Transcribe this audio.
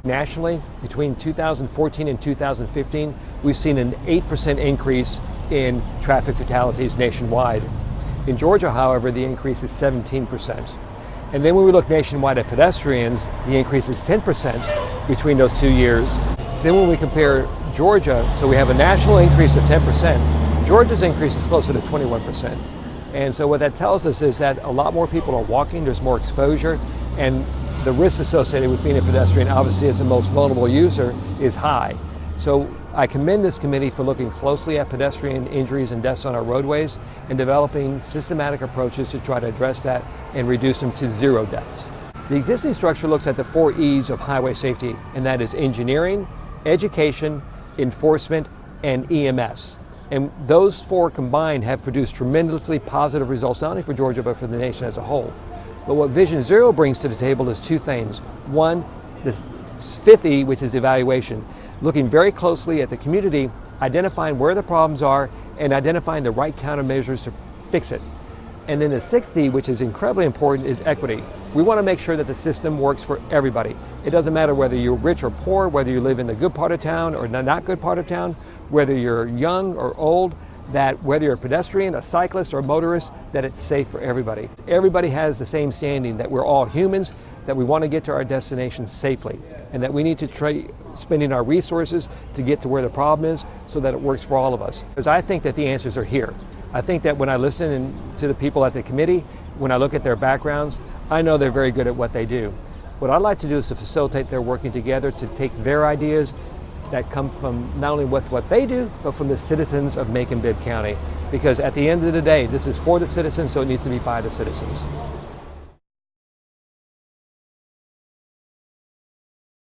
Nationally, between 2014 and 2015, we've seen an 8% increase in traffic fatalities nationwide. In Georgia, however, the increase is 17%. And then when we look nationwide at pedestrians, the increase is 10% between those 2 years. Then when we compare Georgia, so we have a national increase of 10%, Georgia's increase is closer to 21%. And so what that tells us is that a lot more people are walking, there's more exposure, and the risk associated with being a pedestrian, obviously as the most vulnerable user, is high. So I commend this committee for looking closely at pedestrian injuries and deaths on our roadways and developing systematic approaches to try to address that and reduce them to 0 deaths. The existing structure looks at the 4 E's of highway safety, and that is engineering, education, enforcement, and EMS. And those 4 combined have produced tremendously positive results, not only for Georgia, but for the nation as a whole. But what Vision Zero brings to the table is 2 things. One, this 5th E, which is evaluation, looking very closely at the community, identifying where the problems are, and identifying the right countermeasures to fix it. And then the 6th E, which is incredibly important, is equity. We want to make sure that the system works for everybody. It doesn't matter whether you're rich or poor, whether you live in the good part of town or the not good part of town, whether you're young or old, that whether you're a pedestrian, a cyclist, or a motorist, that it's safe for everybody. Everybody has the same standing, that we're all humans, that we want to get to our destination safely, and that we need to try spending our resources to get to where the problem is so that it works for all of us. Because I think that the answers are here. I think that when I listen to the people at the committee, when I look at their backgrounds, I know they're very good at what they do. What I'd like to do is to facilitate their working together to take their ideas that come from not only with what they do, but from the citizens of Macon-Bibb County. Because at the end of the day, this is for the citizens, so it needs to be by the citizens.